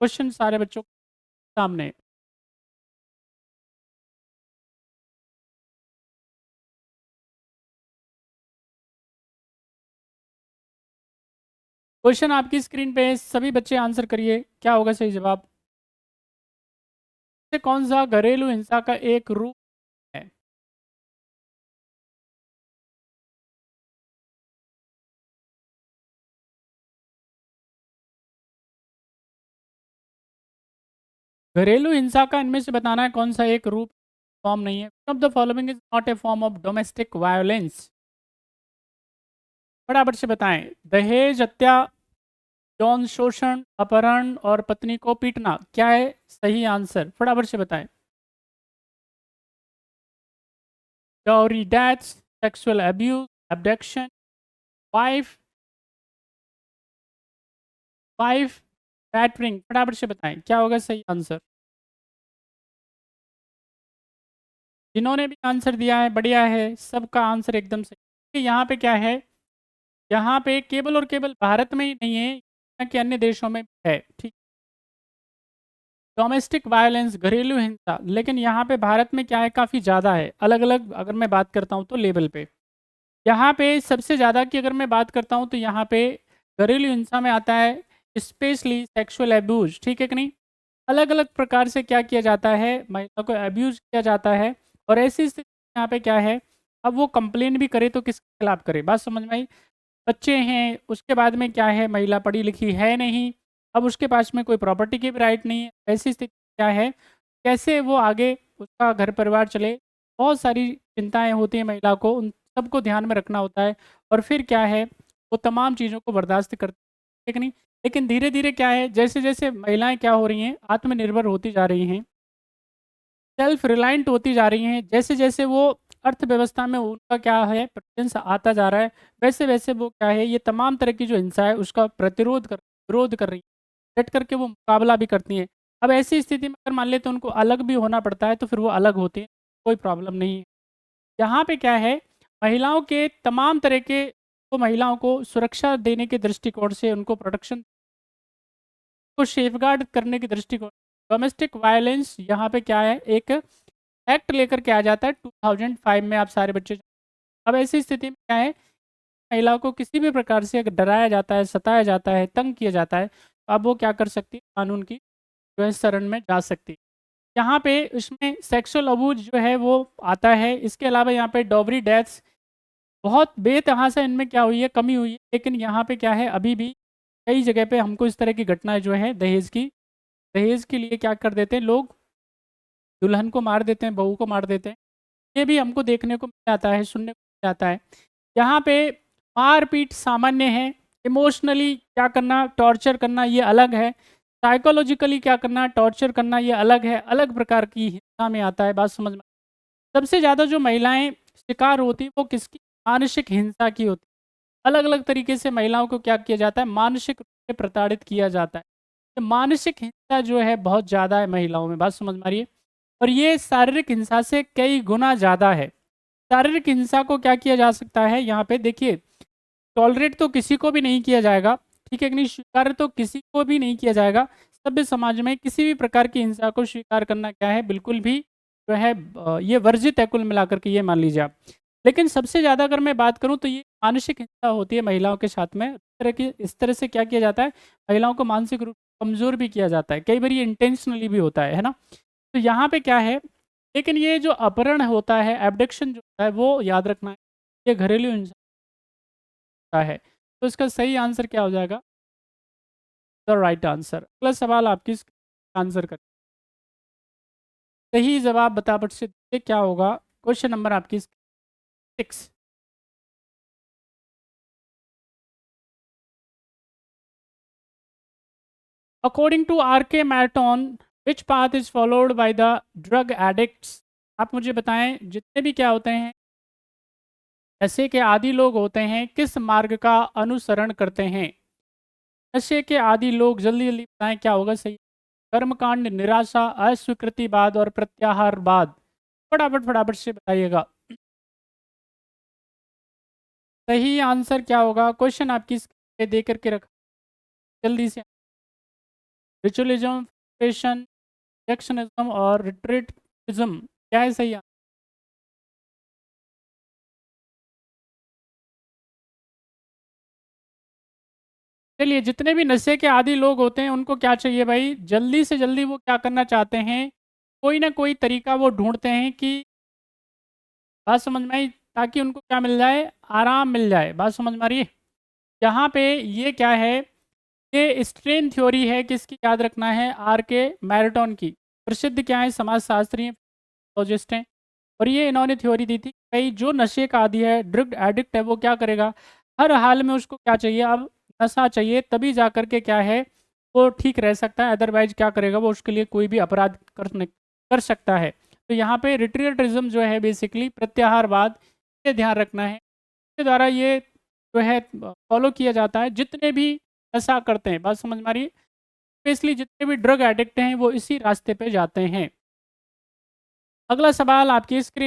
Question सारे बच्चों के सामने। क्वेश्चन आपकी स्क्रीन पे है, सभी बच्चे आंसर करिए, क्या होगा सही जवाब? से कौन सा घरेलू हिंसा का एक रूप है? घरेलू हिंसा का इनमें से बताना है कौन सा एक रूप फॉर्म नहीं है। Of the following is not a form of domestic violence. फटाफट से बताएं। दहेज, हत्या, यौन शोषण, अपहरण और पत्नी को पीटना क्या है सही आंसर? फटाफट से बताएं। Dowry deaths, sexual abuse, abduction, wife wife battering. फटाफट से बताएं क्या होगा सही आंसर? जिन्होंने भी आंसर दिया है बढ़िया है, सबका आंसर एकदम सही। यहाँ पे क्या है, यहाँ पे केवल और केवल भारत में ही नहीं है, यहाँ के अन्य देशों में भी है। ठीक, डोमेस्टिक वायलेंस घरेलू हिंसा, लेकिन यहाँ पे भारत में क्या है काफ़ी ज़्यादा है। अलग अलग अगर मैं बात करता हूँ तो लेवल पे, यहाँ पे सबसे ज़्यादा की अगर मैं बात करता हूँ तो यहाँ पे घरेलू हिंसा में आता है स्पेशली सेक्सुअल एब्यूज। ठीक है कि नहीं? अलग अलग प्रकार से क्या किया जाता है, महिला को अब्यूज किया जाता है। और ऐसी स्थिति में यहाँ पे क्या है, अब वो कंप्लेन भी करे तो किसके खिलाफ करे? बात समझ में आई? बच्चे हैं, उसके बाद में क्या है, महिला पढ़ी लिखी है नहीं, अब उसके पास में कोई प्रॉपर्टी की भी राइट नहीं है। ऐसी स्थिति क्या है, कैसे वो आगे उसका घर परिवार चले? बहुत सारी चिंताएं होती हैं महिला को, उन सबको ध्यान में रखना होता है। और फिर क्या है, वो तमाम चीज़ों को बर्दाश्त करती है कि नहीं? लेकिन धीरे धीरे क्या है, जैसे जैसे महिलाएं क्या हो रही हैं, आत्मनिर्भर होती जा रही हैं, सेल्फ रिलायंट होती जा रही हैं, जैसे जैसे वो अर्थव्यवस्था में उनका क्या है प्रेजेंस आता जा रहा है, वैसे वैसे वो क्या है, ये तमाम तरह की जो हिंसा है उसका विरोध कर रही है, डट करके वो मुकाबला भी करती हैं। अब ऐसी स्थिति में अगर मान लेते हैं उनको अलग भी होना पड़ता है तो फिर वो अलग होती हैं, कोई प्रॉब्लम नहीं है। यहाँ पे क्या है, महिलाओं के तमाम तरह के, तो महिलाओं को सुरक्षा देने के दृष्टिकोण से, उनको प्रोटेक्शन को सेफगार्ड करने की दृष्टिकोण, डोमेस्टिक वायलेंस यहाँ पे क्या है, एक एक्ट लेकर के आ जाता है 2005 में, आप सारे बच्चे। अब ऐसी स्थिति में क्या है, महिला को किसी भी प्रकार से अगर डराया जाता है, सताया जाता है, तंग किया जाता है, तो अब वो क्या कर सकती है, कानून की जो है शरण में जा सकती है। यहाँ पे इसमें सेक्सुअल अबूज जो है वो आता है। इसके अलावा यहाँ पे डॉबरी डेथ्स बहुत बेतहाशा इनमें क्या हुई है, कमी हुई है। लेकिन यहाँ पे क्या है, अभी भी कई जगह पे हमको इस तरह की घटनाएं जो है, दहेज के लिए क्या कर देते हैं लोग, दुल्हन को मार देते हैं, बहू को मार देते हैं। ये भी हमको देखने को मिल जाता है, सुनने को मिल जाता है। यहाँ पे मारपीट सामान्य है, इमोशनली क्या करना, टॉर्चर करना, ये अलग है। साइकोलॉजिकली क्या करना, टॉर्चर करना, ये अलग है, अलग प्रकार की हिंसा में आता है। बात समझ में? सबसे ज़्यादा जो महिलाएं शिकार होती हैं वो किसकी, मानसिक हिंसा की होती है। अलग अलग तरीके से महिलाओं को क्या किया जाता है, मानसिक रूप से प्रताड़ित किया जाता है। तो मानसिक हिंसा जो है बहुत ज़्यादा है महिलाओं में। बात समझ में आ रही है? और ये शारीरिक हिंसा से कई गुना ज़्यादा है। शारीरिक हिंसा को क्या किया जा सकता है, यहाँ पे देखिए, टॉलरेट तो किसी को भी नहीं किया जाएगा, ठीक है कि नहीं? स्वीकार तो किसी को भी नहीं किया जाएगा। सभ्य समाज में किसी भी प्रकार की हिंसा को स्वीकार करना क्या है, बिल्कुल भी जो है ये वर्जित है, कुल मिलाकर के ये मान लीजिए आप। लेकिन सबसे ज़्यादा अगर मैं बात करूँ तो ये मानसिक हिंसा होती है महिलाओं के साथ में। इस तरह से क्या किया जाता है, महिलाओं को मानसिक रूप से कमज़ोर भी किया जाता है, कई बार ये इंटेंशनली भी होता है ना? तो यहाँ पे क्या है, लेकिन ये जो अपहरण होता है, एब्डक्शन जो होता है, वो याद रखना है, ये घरेलू हिंसा होता है। तो इसका सही आंसर क्या हो जाएगा? The right answer. अगला सवाल आपकी आंसर कर, सही जवाब बता बट से दीजिए, क्या होगा? क्वेश्चन नंबर आपकी 6। According to R K Merton, which path is followed by the drug addicts? आप मुझे बताएं, जितने भी क्या होते हैं, नशे के आदि लोग होते हैं, किस मार्ग का अनुसरण करते हैं? नशे के आदि लोग, जल्दी जल्दी बताएं क्या होगा सही? कर्मकांड, निराशा, अस्वीकृतिवाद और प्रत्याहारवाद। फटाफट फटाफट से बताइएगा सही आंसर क्या होगा। क्वेश्चन आपकी स्क्रीन पे दे करके रखा, जल्दी से। रिचुअलिज्म, फ्रस्ट्रेशन, रिएक्शनिज्म और रिट्रीटिज्म। क्या है सही? चलिए, जितने भी नशे के आदी लोग होते हैं उनको क्या चाहिए भाई, जल्दी से जल्दी वो क्या करना चाहते हैं, कोई ना कोई तरीका वो ढूंढते हैं कि बात समझ में आई, ताकि उनको क्या मिल जाए, आराम मिल जाए। बात समझ में आ रही है? यहाँ पे ये क्या है, ये स्ट्रेन थ्योरी है, किसकी याद रखना है, आर के मैराटन की। प्रसिद्ध क्या है, समाजशास्त्री फिजियोलॉजिस्ट हैं। और ये इन्होंने थ्योरी दी थी कि भाई जो नशे का आदी है, ड्रग एडिक्ट है, वो क्या करेगा, हर हाल में उसको क्या चाहिए, अब नशा चाहिए, तभी जा कर के क्या है वो ठीक रह सकता है, अदरवाइज क्या करेगा वो, उसके लिए कोई भी अपराध कर सकता है। तो यहाँ पे रिट्रीटिज्म जो है बेसिकली प्रत्याहारवाद, ये ध्यान रखना है, इसके द्वारा ये जो है फॉलो किया जाता है, जितने भी नशा करते हैं। बात समझ में आ रही है? स्पेशली जितने भी ड्रग एडिक्ट हैं वो इसी रास्ते पे जाते हैं। अगला सवाल आपकी स्क्रीन